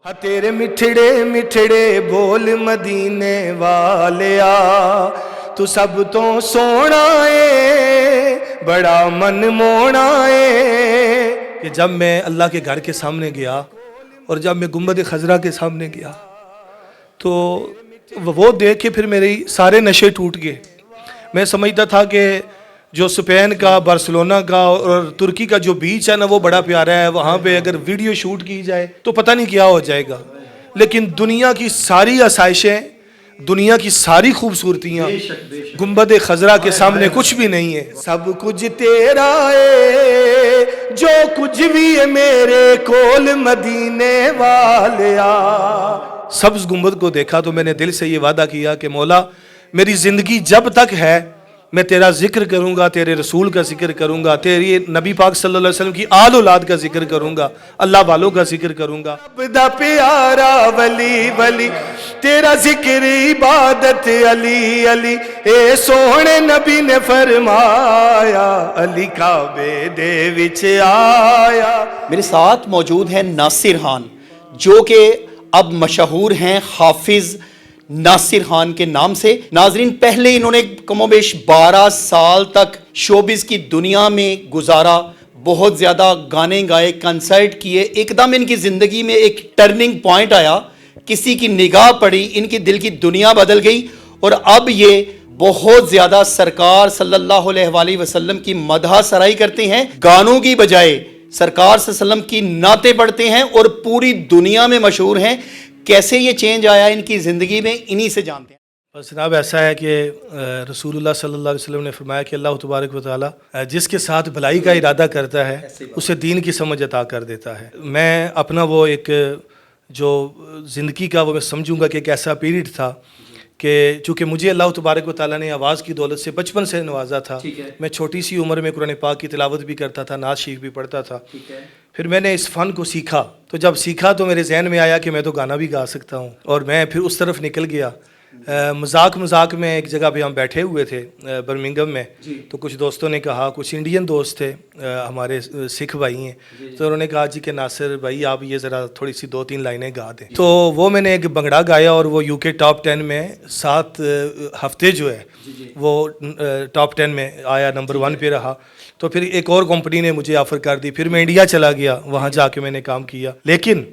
ہاں تیرے مٹھڑے مٹھڑے بول مدینے والیا تو سب تو سونا ہے بڑا من مونا ہے کہ جب میں اللہ کے گھر کے سامنے گیا اور جب میں گنبد خضرا کے سامنے گیا تو وہ دیکھ کے پھر میری سارے نشے ٹوٹ گئے. میں سمجھتا تھا کہ جو اسپین کا بارسلونہ کا اور ترکی کا جو بیچ ہے نا وہ بڑا پیارا ہے, وہاں پہ اگر ویڈیو شوٹ کی جائے تو پتہ نہیں کیا ہو جائے گا. لیکن دنیا کی ساری آسائشیں, دنیا کی ساری خوبصورتیاں گنبد خضرا کے سامنے کچھ بھی نہیں ہے. سب کچھ تیرا ہے جو کچھ بھی ہے میرے کول مدینے والیا. سبز گنبد کو دیکھا تو میں نے دل سے یہ وعدہ کیا کہ مولا میری زندگی جب تک ہے میں تیرا ذکر کروں گا, تیرے رسول کا ذکر کروں گا, تیری نبی پاک صلی اللہ علیہ وسلم کی آل اولاد کا ذکر کروں گا, اللہ والوں کا ذکر کروں گا. دا پیارا ولی ولی تیرا ذکر عبادت علی علی اے سونے نبی نے فرمایا علی کعبے دے وچ آیا. میرے ساتھ موجود ہیں ناصر خان جو کہ اب مشہور ہیں حافظ ناصر خان کے نام سے. ناظرین, پہلے انہوں نے کم و بیش 12 سال تک شوبز کی دنیا میں گزارا, بہت زیادہ گانے گائے, کنسرٹ کیے. ایک دم ان کی زندگی میں ایک ٹرننگ پوائنٹ آیا, کسی کی نگاہ پڑی, ان کی دل کی دنیا بدل گئی اور اب یہ بہت زیادہ سرکار صلی اللہ علیہ وآلہ وسلم کی مدح سرائی کرتے ہیں. گانوں کی بجائے سرکار صلی اللہ علیہ وسلم کی نعتیں پڑھتے ہیں اور پوری دنیا میں مشہور ہیں. کیسے یہ چینج آیا ان کی زندگی میں, انہی سے جانتے ہیں. بس جناب ایسا ہے کہ رسول اللہ صلی اللہ علیہ وسلم نے فرمایا کہ اللہ تبارک و تعالی جس کے ساتھ بھلائی کا ارادہ کرتا ہے اسے دین کی سمجھ عطا کر دیتا ہے. میں اپنا وہ ایک جو زندگی کا وہ میں سمجھوں گا کہ ایک ایسا پیریڈ تھا کہ چونکہ مجھے اللہ تبارک و تعالیٰ نے آواز کی دولت سے بچپن سے نوازا تھا. میں چھوٹی سی عمر میں قرآن پاک کی تلاوت بھی کرتا تھا, نعت شریف بھی پڑھتا تھا. پھر میں نے اس فن کو سیکھا, تو جب سیکھا تو میرے ذہن میں آیا کہ میں تو گانا بھی گا سکتا ہوں, اور میں پھر اس طرف نکل گیا. مذاق میں ایک جگہ پہ ہم بیٹھے ہوئے تھے برمنگم میں, تو کچھ دوستوں نے کہا, کچھ انڈین دوست تھے ہمارے سکھ بھائی ہیں, تو انہوں نے کہا جی کہ ناصر بھائی آپ یہ ذرا تھوڑی سی 2-3 لائنیں گا دیں. تو وہ میں نے ایک بنگڑا گایا اور وہ UK ٹاپ 10 میں 7 ہفتے جو ہے وہ ٹاپ 10 میں آیا, نمبر 1 پہ رہا. تو پھر ایک اور کمپنی نے مجھے آفر کر دی, پھر میں انڈیا چلا گیا, وہاں جا کے میں نے کام کیا. لیکن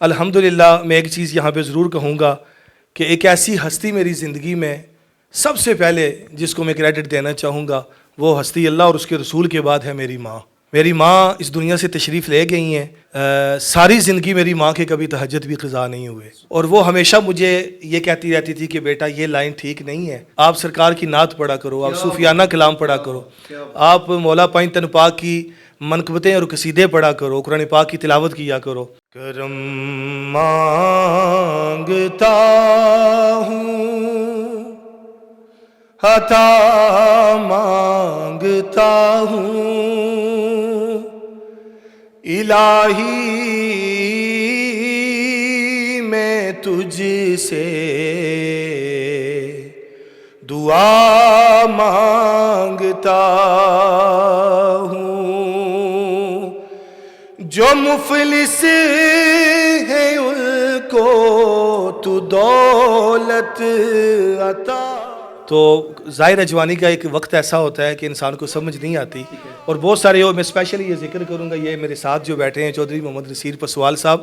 الحمدللہ میں ایک چیز یہاں پہ ضرور کہوں گا کہ ایک ایسی ہستی میری زندگی میں سب سے پہلے جس کو میں کریڈٹ دینا چاہوں گا, وہ ہستی اللہ اور اس کے رسول کے بعد ہے میری ماں. میری ماں اس دنیا سے تشریف لے گئی ہیں. ساری زندگی میری ماں کے کبھی تہجد بھی قضا نہیں ہوئے, اور وہ ہمیشہ مجھے یہ کہتی رہتی تھی کہ بیٹا یہ لائن ٹھیک نہیں ہے, آپ سرکار کی نعت پڑھا کرو, آپ صوفیانہ کلام پڑھا کرو, آپ مولا پائن تن پاک کی منقبتیں اور قصیدے پڑھا کرو, قرآن پاک کی تلاوت کیا کرو. کرم مانگتا ہوں عطا مانگتا ہوں, الہی میں تجھ سے دعا مانگتا ہوں. جو مفلس ہے ان کو تو دولت عطا. تو ظاہر ہے جوانی کا ایک وقت ایسا ہوتا ہے کہ انسان کو سمجھ نہیں آتی, اور بہت سارے میں اسپیشلی یہ ذکر کروں گا, یہ میرے ساتھ جو بیٹھے ہیں چودھری محمد نصیر پسوال صاحب,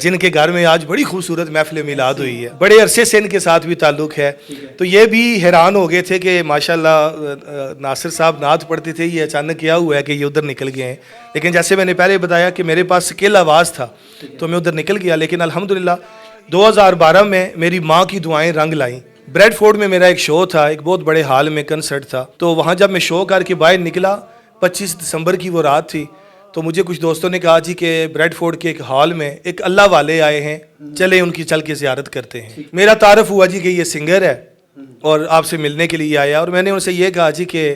جن کے گھر میں آج بڑی خوبصورت محفل میلاد ہوئی ہے, بڑے عرصے سے ان کے ساتھ بھی تعلق ہے. تو یہ بھی حیران ہو گئے تھے کہ ماشاءاللہ ناصر صاحب نعت پڑھتے تھے, یہ اچانک کیا ہوا ہے کہ یہ ادھر نکل گئے ہیں. لیکن جیسے میں نے پہلے بتایا کہ میرے پاس سکیل آواز تھا تو میں ادھر نکل گیا. لیکن الحمدللہ 2012 میں میری ماں کی دعائیں رنگ لائیں. بریڈ فورڈ میں میرا ایک شو تھا, ایک بہت بڑے ہال میں کنسرٹ تھا, تو وہاں جب میں شو کر کے باہر نکلا, 25 دسمبر کی وہ رات تھی, تو مجھے کچھ دوستوں نے کہا جی کہ بریڈ فورڈ کے ایک ہال میں ایک اللہ والے آئے ہیں, چلے ان کی چل کے زیارت کرتے ہیں. میرا تعارف ہوا جی کہ یہ سنگر ہے اور آپ سے ملنے کے لیے آیا, اور میں نے ان سے یہ کہا جی کہ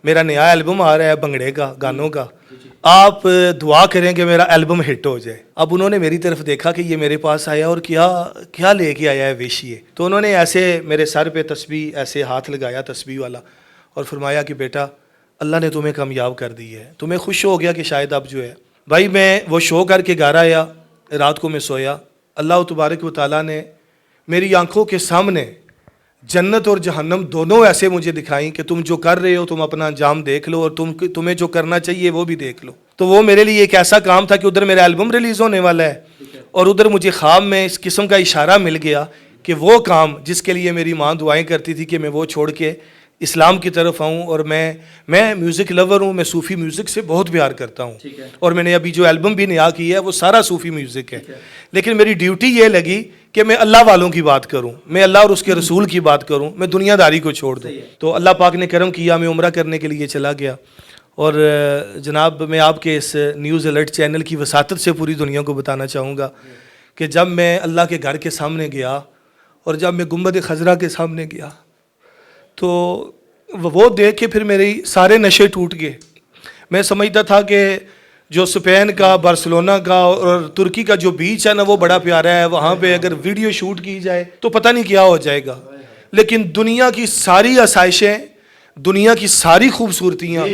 میرا نیا البم آ رہا ہے بنگڑے کا, گانوں کا, آپ دعا کریں کہ میرا البم ہٹ ہو جائے. اب انہوں نے میری طرف دیکھا کہ یہ میرے پاس آیا اور کیا لے کے آیا ہے ویشیے. تو انہوں نے ایسے میرے سر پہ تسبیح ایسے ہاتھ لگایا تسبیح والا, اور فرمایا کہ بیٹا اللہ نے تمہیں کامیاب کر دی ہے, تمہیں خوش ہو گیا کہ شاید اب جو ہے. بھائی میں وہ شو کر کے گھر آیا, رات کو میں سویا, اللہ تبارک و تعالیٰ نے میری آنکھوں کے سامنے جنت اور جہنم دونوں ایسے مجھے دکھائیں کہ تم جو کر رہے ہو تم اپنا انجام دیکھ لو، اور تمہیں جو کرنا چاہیے وہ بھی دیکھ لو. تو وہ میرے لیے ایک ایسا کام تھا کہ ادھر میرا البم ریلیز ہونے والا ہے، اور ادھر مجھے خواب میں اس قسم کا اشارہ مل گیا کہ وہ کام جس کے لیے میری ماں دعائیں کرتی تھی کہ میں وہ چھوڑ کے اسلام کی طرف آؤں. اور میں میوزک لور ہوں، میں صوفی میوزک سے بہت پیار کرتا ہوں، اور میں نے ابھی جو البم بھی نیا کیا ہے وہ سارا صوفی میوزک ہے. لیکن میری ڈیوٹی یہ لگی کہ میں اللہ والوں کی بات کروں، میں اللہ اور اس کے رسول کی بات کروں، میں دنیا داری کو چھوڑ دوں. تو اللہ پاک نے کرم کیا، میں عمرہ کرنے کے لیے چلا گیا. اور جناب میں آپ کے اس نیوز الرٹ چینل کی وساطت سے پوری دنیا کو بتانا چاہوں گا کہ جب میں اللہ کے گھر کے سامنے گیا اور جب میں گنبد خضرا کے سامنے گیا تو وہ دیکھ کے پھر میری سارے نشے ٹوٹ گئے. میں سمجھتا تھا کہ جو اسپین کا، بارسلونا کا اور ترکی کا جو بیچ ہے نا وہ بڑا پیارا ہے، وہاں پہ اگر ویڈیو شوٹ کی جائے تو پتہ نہیں کیا ہو جائے گا. لیکن دنیا کی ساری آسائشیں، دنیا کی ساری خوبصورتیاں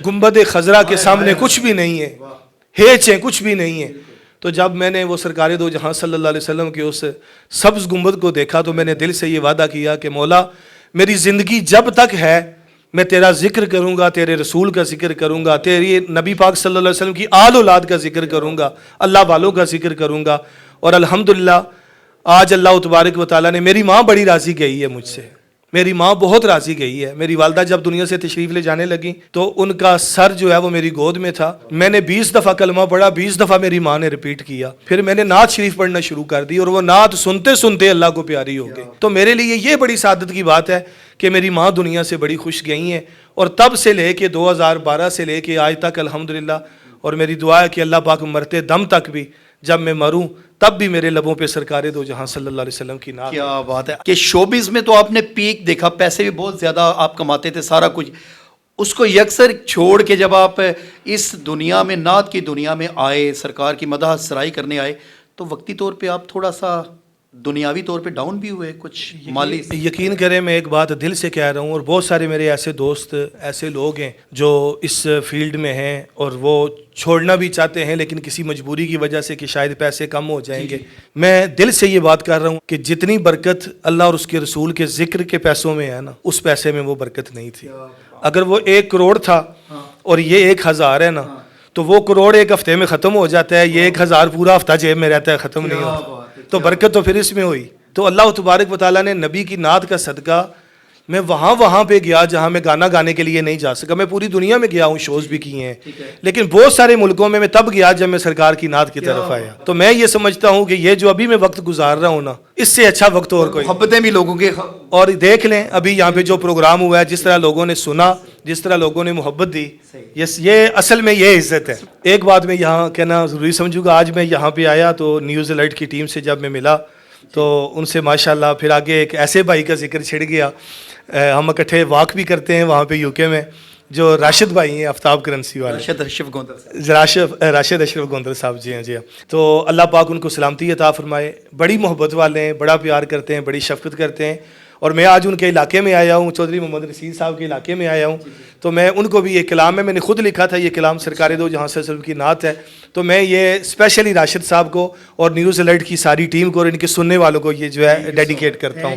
گنبد خضرا کے سامنے کچھ بھی نہیں ہے، ہیچ ہیں، کچھ بھی نہیں ہے. تو جب میں نے وہ سرکار دو جہاں صلی اللہ علیہ وسلم کے اس سبز گنبد کو دیکھا تو میں نے دل سے یہ وعدہ کیا کہ مولا میری زندگی جب تک ہے میں تیرا ذکر کروں گا، تیرے رسول کا ذکر کروں گا، تیری نبی پاک صلی اللہ علیہ وسلم کی آل اولاد کا ذکر کروں گا، اللہ والوں کا ذکر کروں گا. اور الحمدللہ آج اللہ تبارک و تعالیٰ نے، میری ماں بڑی راضی گئی ہے مجھ سے، میری ماں بہت راضی گئی ہے. میری والدہ جب دنیا سے تشریف لے جانے لگیں تو ان کا سر جو ہے وہ میری گود میں تھا. میں نے 20 دفعہ کلمہ پڑھا، 20 دفعہ میری ماں نے ریپیٹ کیا. پھر میں نے نعت شریف پڑھنا شروع کر دی اور وہ نعت سنتے سنتے اللہ کو پیاری ہو گئی. تو میرے لیے یہ بڑی سعادت کی بات ہے کہ میری ماں دنیا سے بڑی خوش گئی ہیں. اور تب سے لے کے 2012 سے لے کے آج تک الحمدللہ، اور میری دعا ہے کہ اللہ پاک مرتے دم تک بھی جب میں مروں تب بھی میرے لبوں پہ سرکار دو جہاں صلی اللہ علیہ وسلم کی نعت. کیا بات ہے کہ شوبز میں تو آپ نے پیک دیکھا، پیسے بھی بہت زیادہ آپ کماتے تھے، سارا کچھ. اس کو یکسر چھوڑ کے جب آپ اس دنیا میں، نعت کی دنیا میں آئے، سرکار کی مدح سرائی کرنے آئے، تو وقتی طور پہ آپ تھوڑا سا دنیاوی طور پہ ڈاؤن بھی ہوئے کچھ مالی؟ یقین کریں میں ایک بات دل سے کہہ رہا ہوں، اور بہت سارے میرے ایسے دوست، ایسے لوگ ہیں جو اس فیلڈ میں ہیں اور وہ چھوڑنا بھی چاہتے ہیں لیکن کسی مجبوری کی وجہ سے کہ شاید پیسے کم ہو جائیں گے. میں دل سے یہ بات کر رہا ہوں کہ جتنی برکت اللہ اور اس کے رسول کے ذکر کے پیسوں میں ہے نا، اس پیسے میں وہ برکت نہیں تھی. اگر وہ 1 کروڑ تھا اور یہ 1000 ہے نا، تو وہ کروڑ ایک ہفتے میں ختم ہو جاتا ہے، یہ 1000 پورا ہفتہ جیب میں رہتا ہے، ختم نہیں ہوتا. تو برکت تو پھر اس میں ہوئی. تو اللہ تبارک و تعالیٰ نے نبی کی نعت کا صدقہ، میں وہاں پہ گیا جہاں میں گانا گانے کے لیے نہیں جا سکا. میں پوری دنیا میں گیا ہوں، شوز بھی کیے ہیں، لیکن بہت سارے ملکوں میں تب گیا جب میں سرکار کی نعت کی طرف آیا. تو میں یہ سمجھتا ہوں کہ یہ جو ابھی میں وقت گزار رہا ہوں نا، اس سے اچھا وقت اور کوئی. محبتیں بھی لوگوں کے، اور دیکھ لیں ابھی یہاں پہ جو پروگرام ہوا ہے، جس طرح لوگوں نے سنا، جس طرح لوگوں نے محبت دی، یہ اصل میں یہ عزت ہے. ایک بات میں یہاں کہنا ضروری سمجھوں گا، آج میں یہاں پہ آیا تو نیوز الرٹ کی ٹیم سے جب میں ملا تو ان سے ماشاءاللہ پھر آگے ایک ایسے بھائی کا ذکر چھڑ گیا. ہم اکٹھے واک بھی کرتے ہیں وہاں پہ UK میں، جو راشد بھائی ہیں، آفتاب کرنسی والے، راشد اشرف گوندر صاحب. جی ہاں جی ہاں. تو اللہ پاک ان کو سلامتی عطا فرمائے. بڑی محبت والے ہیں، بڑا پیار کرتے ہیں، بڑی شفقت کرتے ہیں. اور میں آج ان کے علاقے میں آیا ہوں، چودھری محمد رشید صاحب کے علاقے میں آیا ہوں. تو میں ان کو بھی یہ کلام ہے، میں نے خود لکھا تھا، یہ کلام سرکار دو جہاں صلی اللہ علیہ وسلم کی نعت ہے. تو میں یہ اسپیشلی راشد صاحب کو اور نیوز الرٹ کی ساری ٹیم کو اور ان کے سننے والوں کو یہ جو ہے ڈیڈیکیٹ کرتا ہوں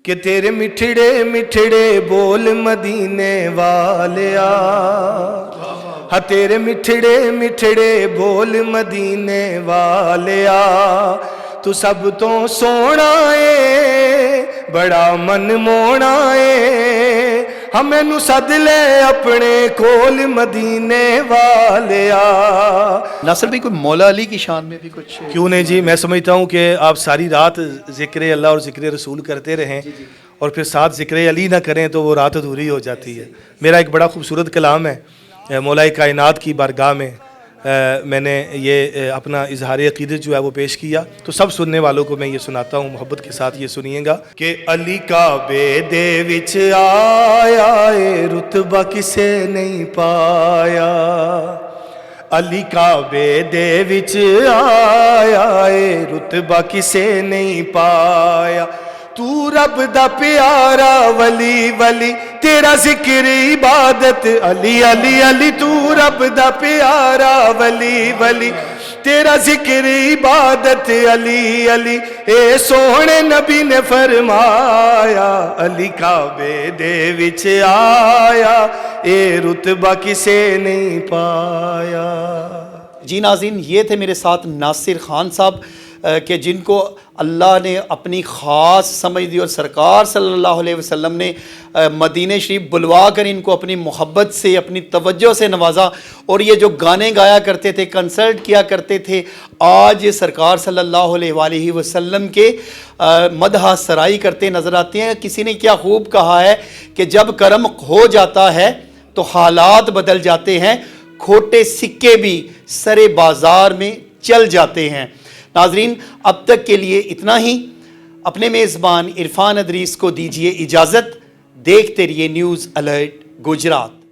کہ تیرے مٹھڑے مٹھڑے بول مدینے والیا، ہاں تیرے مٹھڑے مٹھڑے بول مدینے والیا، تو سب تو سونا ہے بڑا من مونا ہے، ہمیں نو سد لے اپنے کول مدینے والیا. ناصر بھائی کوئی مولا علی کی شان میں بھی کچھ؟ کیوں نہیں جی، میں سمجھتا ہوں کہ آپ ساری رات ذکر اللہ اور ذکر رسول کرتے رہیں اور پھر ساتھ ذکر علی نہ کریں تو وہ رات ادھوری ہو جاتی ہے. میرا ایک بڑا خوبصورت کلام ہے، مولا کائنات کی بارگاہ میں میں نے یہ اپنا اظہار عقیدت جو ہے وہ پیش کیا. تو سب سننے والوں کو میں یہ سناتا ہوں، محبت کے ساتھ یہ سنیے گا کہ علی کعبے دے وچ آیا اے رتبہ کسے نہیں پایا، علی کعبے دے وچ آیا اے رتبہ کسے نہیں پایا، تو رب دا پیارا ولی ولی تیرا ذکر عبادت، علی علی علی تو رب دا پیارا ولی ولی تیرا ذکر عبادت علی علی اے سونے نبی نے فرمایا علی کعبے دے وچ آیا اے رتبہ کسے نہیں پایا۔ جی ناظرین، یہ تھے میرے ساتھ ناصر خان صاحب کہ جن کو اللہ نے اپنی خاص سمجھ دی اور سرکار صلی اللہ علیہ وسلم نے مدینہ شریف بلوا کر ان کو اپنی محبت سے اپنی توجہ سے نوازا، اور یہ جو گانے گایا کرتے تھے، کنسرٹ کیا کرتے تھے، آج یہ سرکار صلی اللہ علیہ وآلہ وسلم کے مدح سرائی کرتے نظر آتے ہیں۔ کسی نے کیا خوب کہا ہے کہ جب کرم ہو جاتا ہے تو حالات بدل جاتے ہیں، کھوٹے سکے بھی سرے بازار میں چل جاتے ہیں۔ ناظرین، اب تک کے لیے اتنا ہی۔ اپنے میزبان عرفان ادریس کو دیجیے اجازت۔ دیکھتے رہیے نیوز الرٹ گجرات۔